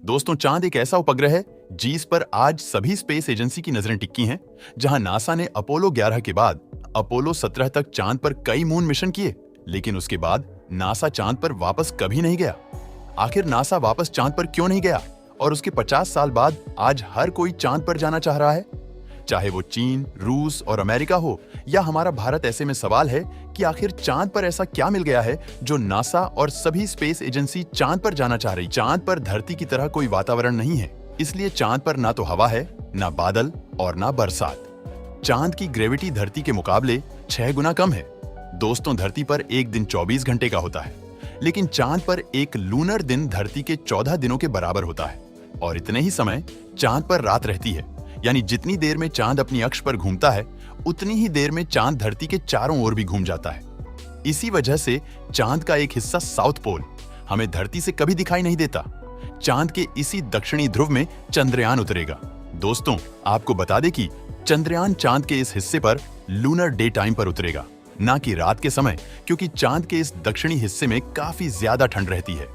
दोस्तों, चांद एक ऐसा उपग्रह है जिस पर आज सभी स्पेस एजेंसी की नजरें टिकी हैं। जहां नासा ने अपोलो 11 के बाद अपोलो 17 तक चांद पर कई मून मिशन किए, लेकिन उसके बाद नासा चांद पर वापस कभी नहीं गया। आखिर नासा वापस चांद पर क्यों नहीं गया और उसके 50 साल बाद आज हर कोई चांद पर जाना चाह रहा है? चाहे वो चीन, रूस और अमेरिका हो या हमारा भारत, ऐसे में सवाल है कि आखिर चांद पर ऐसा क्या मिल गया है जो नासा और सभी स्पेस एजेंसी चांद पर जाना चाह रही। चांद पर धरती की तरह कोई वातावरण नहीं है, इसलिए चांद पर ना तो हवा है, ना बादल और ना बरसात। चांद की ग्रेविटी धरती के मुकाबले 6 गुना कम है। दोस्तों, धरती पर एक दिन 24 घंटे का होता है, लेकिन चांद पर एक लूनर दिन धरती के 14 दिनों के बराबर होता है। और इतने ही समय चांद पर रात रहती है, यानी जितनी देर में चांद अपनी अक्ष पर घूमता है उतनी ही देर में चांद धरती के चारों ओर भी घूम जाता है। इसी वजह से चांद का एक हिस्सा साउथ पोल हमें धरती से कभी दिखाई नहीं देता। चांद के इसी दक्षिणी ध्रुव में चंद्रयान उतरेगा। दोस्तों, आपको बता दें कि चंद्रयान चांद के इस हिस्से पर लूनर डे टाइम पर उतरेगा, ना कि रात के समय, क्योंकि चांद के इस दक्षिणी हिस्से में काफी ज्यादा ठंड रहती है।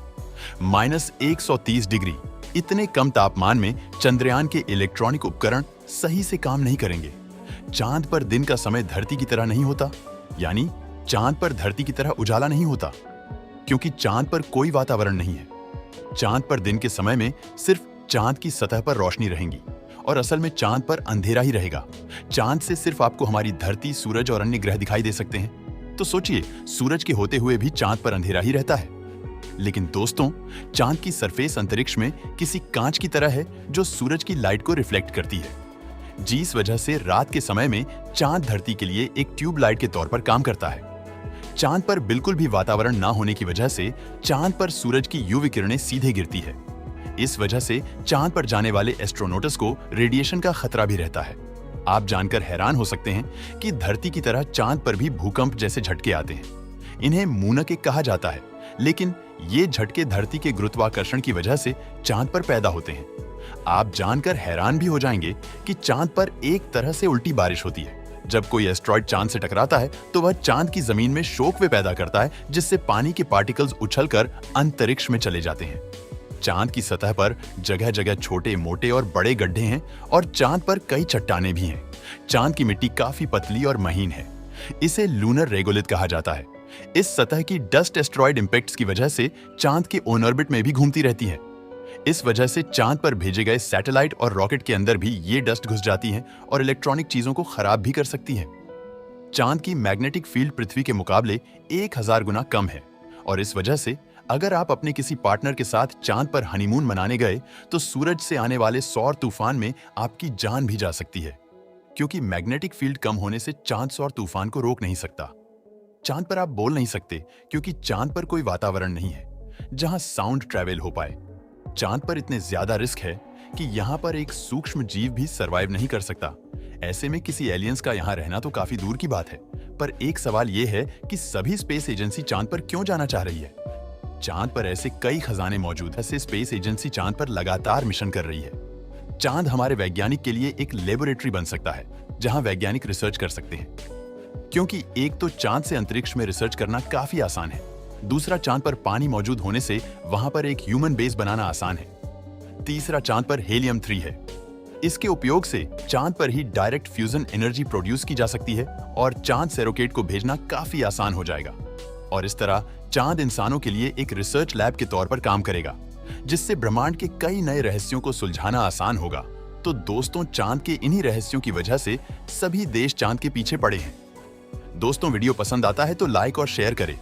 -130 डिग्री इतने कम तापमान में चंद्रयान के इलेक्ट्रॉनिक उपकरण सही से काम नहीं करेंगे। चांद पर दिन का समय धरती की तरह नहीं होता, यानी चांद पर धरती की तरह उजाला नहीं होता, क्योंकि चांद पर कोई वातावरण नहीं है। चांद पर दिन के समय में सिर्फ चांद की सतह पर रोशनी रहेगी और असल में चांद पर अंधेरा ही रहेगा। चांद से सिर्फ आपको हमारी धरती, सूरज और अन्य ग्रह दिखाई दे सकते हैं। तो सोचिए, सूरज के होते हुए भी चांद पर अंधेरा ही रहता है। लेकिन दोस्तों, चांद की सरफेस अंतरिक्ष में किसी कांच की तरह है जो सूरज की लाइट को रिफ्लेक्ट करती है, जिस वजह से रात के समय में चांद धरती के लिए एक ट्यूब लाइट के तौर पर काम करता है। चांद पर बिल्कुल भी वातावरण ना होने की वजह से चांद पर सूरज की यूवी किरणें सीधे गिरती है। इस वजह से चांद पर जाने वाले एस्ट्रोनॉट्स को रेडिएशन का खतरा भी रहता है। आप जानकर हैरान हो सकते हैं कि धरती की तरह चांद पर भी भूकंप जैसे झटके आते हैं। इन्हें मूनकें कहा जाता है, लेकिन ये झटके धरती के गुरुत्वाकर्षण की वजह से चांद पर पैदा होते हैं। आप जानकर हैरान भी हो जाएंगे कि चांद पर एक तरह से उल्टी बारिश होती है। जब कोई एस्ट्रॉइड चांद से टकराता है तो वह चांद की जमीन में शोकवे पैदा करता है, जिससे पानी के पार्टिकल्स उछलकर अंतरिक्ष में चले जाते हैं। चांद की सतह पर जगह जगह छोटे, मोटे और बड़े गड्ढे हैं और चांद पर कई चट्टानें भी हैं। चांद की मिट्टी काफी पतली और महीन है। इसे लूनर रेगोलिथ कहा जाता है। इस सतह की डस्ट एस्ट्रॉइड इंपैक्ट्स की वजह से चांद के ऑन ऑर्बिट में भी घूमती रहती है। इस वजह से चांद पर भेजे गए सैटेलाइट और रॉकेट के अंदर भी ये डस्ट घुस जाती है और इलेक्ट्रॉनिक चीजों को खराब भी कर सकती है। चांद की मैग्नेटिक फील्ड पृथ्वी के मुकाबले 1000 गुना कम है और इस वजह से अगर आप अपने किसी पार्टनर के साथ चांद पर हनीमून मनाने गए तो सूरज से आने वाले सौर तूफान में आपकी जान भी जा सकती है, क्योंकि मैग्नेटिक फील्ड कम होने से चांद सौर तूफान को रोक नहीं सकता। चांद पर आप बोल नहीं सकते, क्योंकि चांद पर कोई वातावरण नहीं है जहां साउंड ट्रैवल हो पाए। चांद पर इतने ज्यादा रिस्क है कि यहाँ पर एक सूक्ष्म जीव भी सरवाइव नहीं कर सकता। ऐसे में किसी एलियंस का यहाँ रहना तो काफी दूर की बात है। पर एक सवाल ये है कि सभी स्पेस एजेंसी चांद पर क्यों जाना चाह रही है? चांद पर ऐसे कई खजाने मौजूद हैं। ऐसे स्पेस एजेंसी चांद पर लगातार मिशन कर रही है। चांद हमारे वैज्ञानिक के लिए एक लेबोरेटरी बन सकता है जहां वैज्ञानिक रिसर्च कर सकते हैं, क्योंकि एक तो चांद से अंतरिक्ष में रिसर्च करना काफी आसान है, दूसरा चांद पर पानी मौजूद होने से वहां पर एक ह्यूमन बेस बनाना आसान है, तीसरा चांद पर हीलियम 3 है। इसके उपयोग से चांद पर ही डायरेक्ट फ्यूजन एनर्जी प्रोड्यूस की जा सकती है और चांद से रॉकेट को भेजना काफी आसान हो जाएगा। और इस तरह चांद इंसानों के लिए एक रिसर्च लैब के तौर पर काम करेगा, जिससे ब्रह्मांड के कई नए रहस्यों को सुलझाना आसान होगा। तो दोस्तों, चांद के इन्हीं रहस्यों की वजह से सभी देश चांद के पीछे पड़े हैं। दोस्तों, वीडियो पसंद आता है तो लाइक और शेयर करें